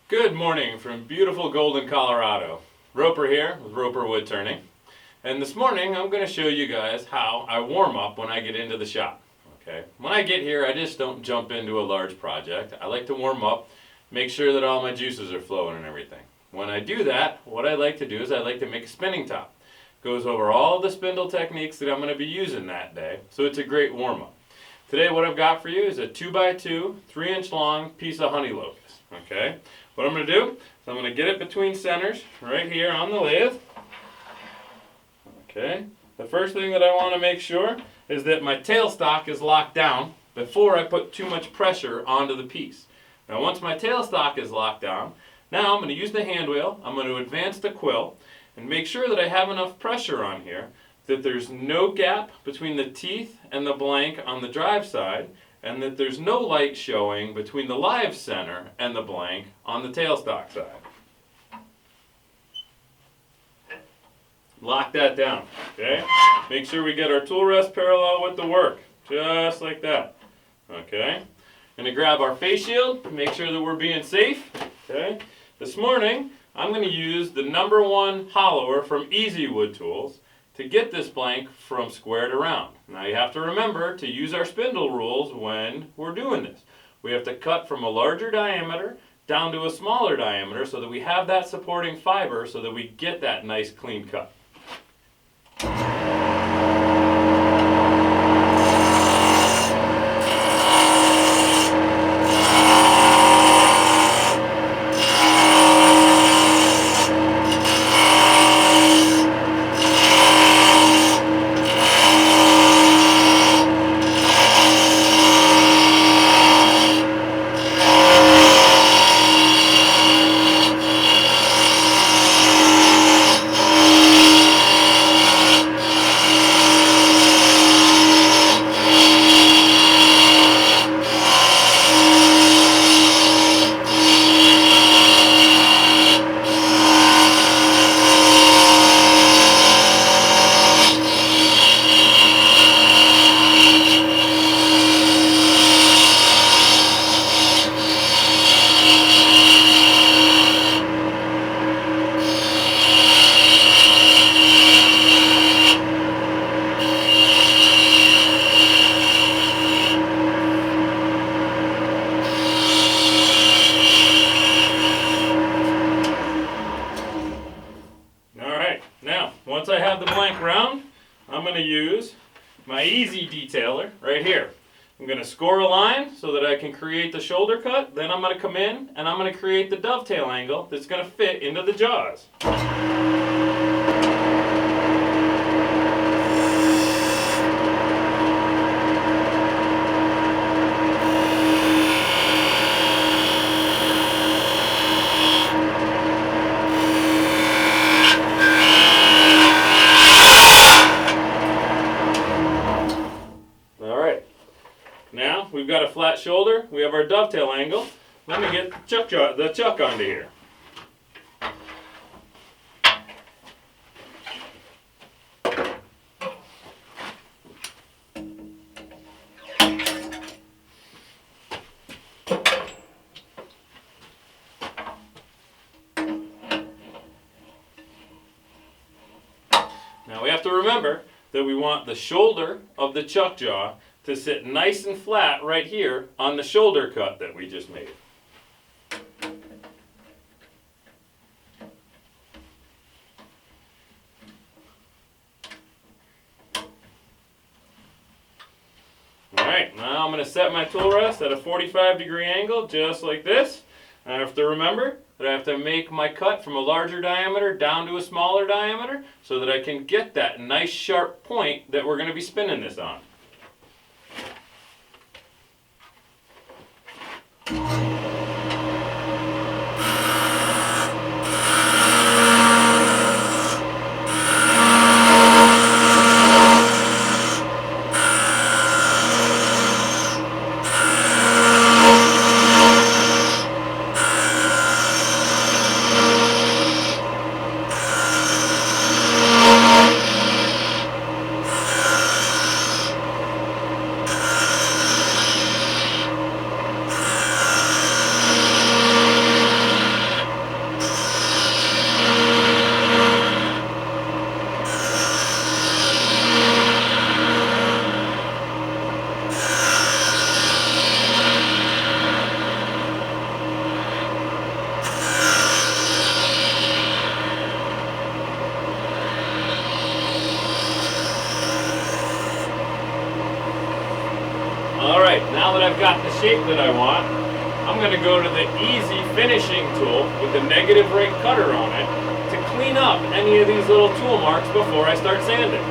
Good morning from beautiful Golden, Colorado. Roper here with Roper Wood Turning. And this morning I'm going to show you guys how I warm up when I get into the shop. Okay. When I get here, I just don't jump into a large project. I like to warm up, make sure that all my juices are flowing and everything. When I do that, what I like to do is I like to make a spinning top. Goes over all the spindle techniques that I'm going to be using that day, so it's a great warm up. Today what I've got for you is a 2x2, 3-inch long piece of honey locust. Okay. What I'm going to do is I'm going to get it between centers right here on the lathe. Okay. The first thing that I want to make sure is that my tailstock is locked down before I put too much pressure onto the piece. Now once my tailstock is locked down, now I'm going to use the hand wheel, I'm going to advance the quill and make sure that I have enough pressure on here that there's no gap between the teeth and the blank on the drive side, and that there's no light showing between the live center and the blank on the tailstock side. Lock that down, okay? Make sure we get our tool rest parallel with the work, just like that, okay? Gonna grab our face shield, make sure that we're being safe, okay? This morning, I'm gonna use the #1 hollower from Easywood tools to get this blank from square to round. Now you have to remember to use our spindle rules when we're doing this. We have to cut from a larger diameter down to a smaller diameter so that we have that supporting fiber so that we get that nice clean cut. Once I have the blank round, I'm going to use my Easy Detailer right here. I'm going to score a line so that I can create the shoulder cut. Then I'm going to come in and I'm going to create the dovetail angle that's going to fit into the jaws. Now we've got a flat shoulder, we have our dovetail angle. Let me get the chuck onto here. Now we have to remember that we want the shoulder of the chuck jaw to sit nice and flat right here on the shoulder cut that we just made. Alright, now I'm going to set my tool rest at a 45-degree angle just like this. I have to remember that I have to make my cut from a larger diameter down to a smaller diameter so that I can get that nice sharp point that we're going to be spinning this on. shape that I want, I'm going to go to the Easy Finishing tool with the negative rate cutter on it to clean up any of these little tool marks before I start sanding.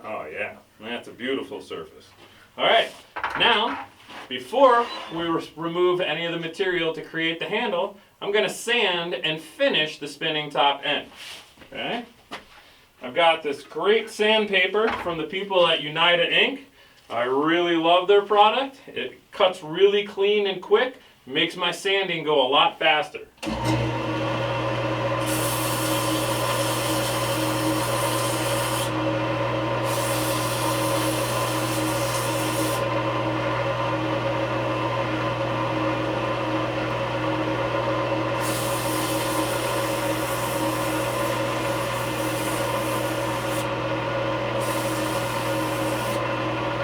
Oh yeah, that's a beautiful surface. All right, now before we remove any of the material to create the handle, I'm going to sand and finish the spinning top end. Okay, I've got this great sandpaper from the people at Unida Inc. I really love their product. It cuts really clean and quick, makes my sanding go a lot faster.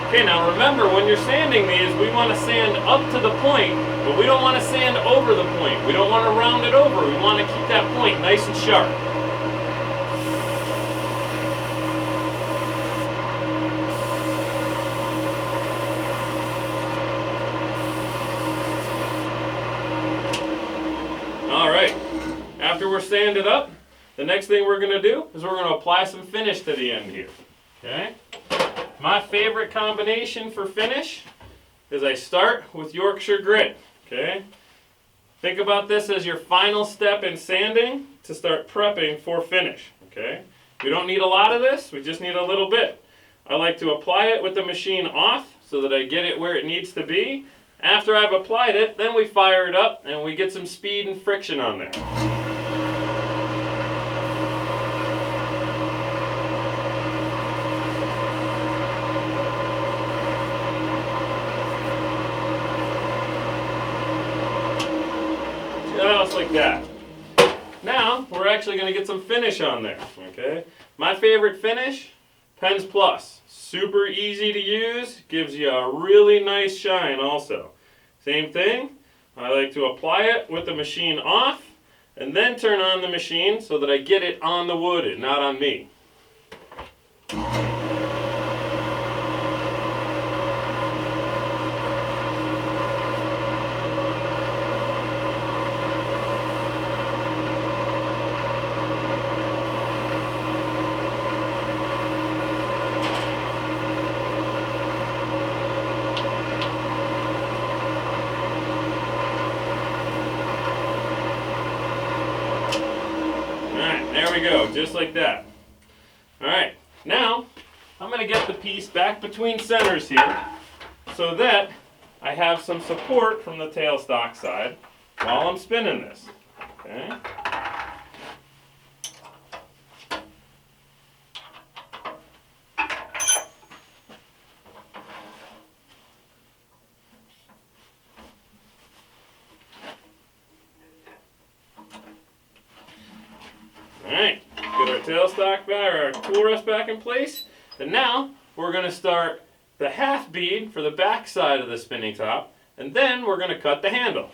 Okay, now remember, when you're sanding these, we want to sand up to the point, but we don't want to sand over the point. We don't want to round it over. We want to keep that point nice and sharp. All right, after we're sanded up, the next thing we're going to do is we're going to apply some finish to the end here. Okay? My favorite combination for finish is I start with Yorkshire grit. Okay? Think about this as your final step in sanding to start prepping for finish. Okay? We don't need a lot of this, we just need a little bit. I like to apply it with the machine off so that I get it where it needs to be. After I've applied it, then we fire it up and we get some speed and friction on there. Just like that. Now we're actually going to get some finish on there. Okay. My favorite finish, Pens Plus. Super easy to use, gives you a really nice shine also. Same thing, I like to apply it with the machine off and then turn on the machine so that I get it on the wood and not on me. There we go, just like that. Alright, now I'm going to get the piece back between centers here so that I have some support from the tailstock side while I'm spinning this. Okay. Alright, get our tailstock back, or our tool rest back in place. And now we're going to start the half bead for the back side of the spinning top, and then we're going to cut the handle.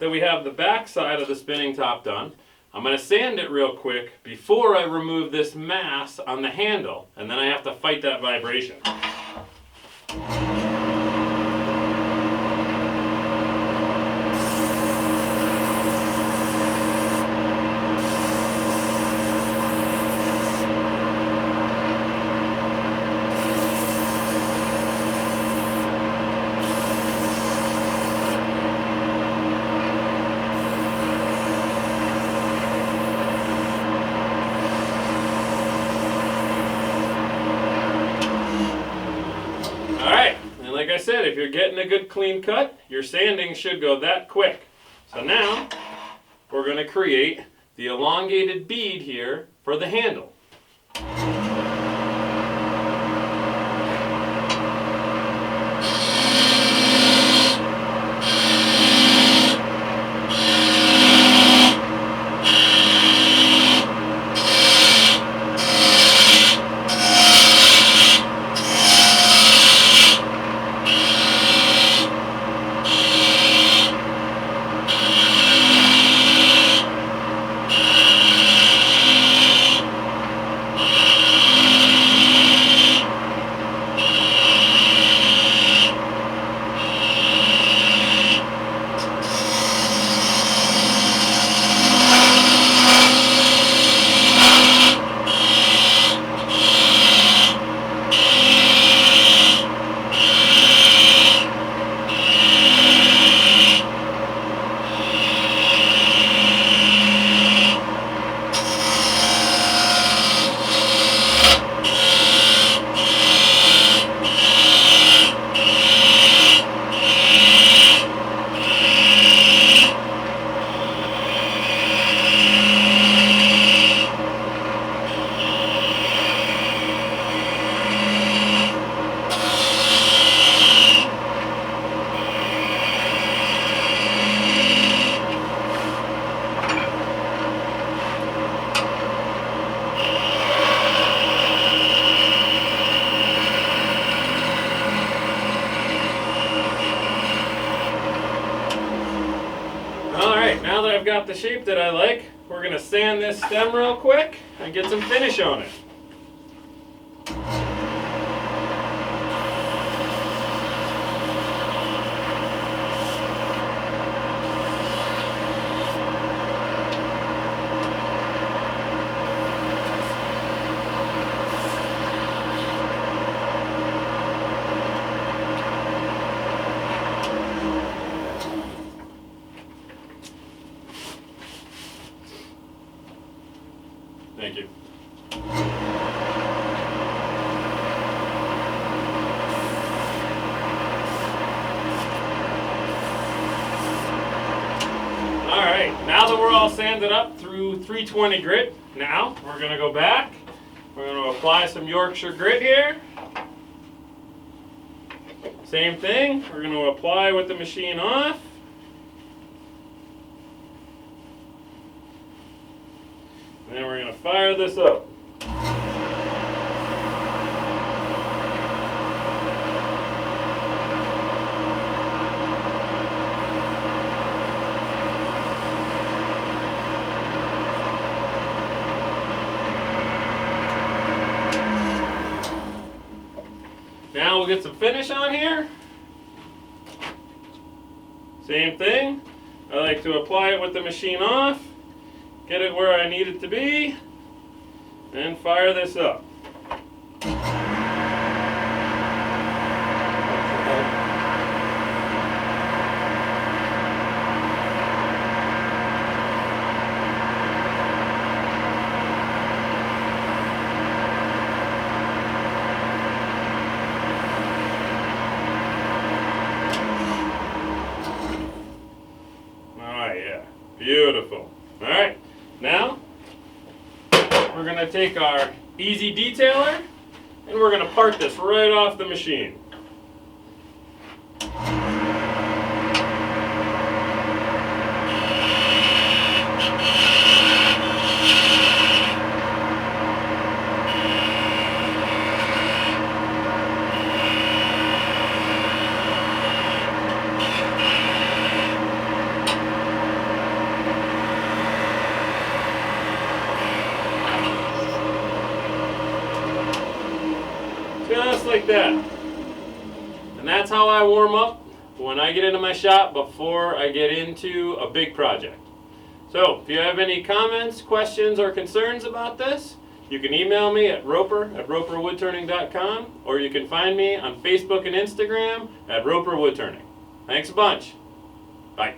that we have the back side of the spinning top done, I'm going to sand it real quick before I remove this mass on the handle, and then I have to fight that vibration. Like I said, if you're getting a good clean cut, your sanding should go that quick. So now, we're going to create the elongated bead here for the handle. Now that I've got the shape that I like, we're going to sand this stem real quick and get some finish on it. Thank you. Alright, now that we're all sanded up through 320 grit, now we're going to go back. We're going to apply some Yorkshire grit here. Same thing, we're going to apply with the machine off. And then we're going to fire this up. Now we'll get some finish on here. Same thing. I like to apply it with the machine off. Get it where I need it to be, and fire this up. Beautiful. All right, now we're going to take our Easy Detailer and we're going to part this right off the machine. like that. And that's how I warm up when I get into my shop before I get into a big project. So if you have any comments, questions, or concerns about this, you can email me at roper@roperwoodturning.com, or you can find me on Facebook and Instagram at Roper Woodturning. Thanks a bunch. Bye.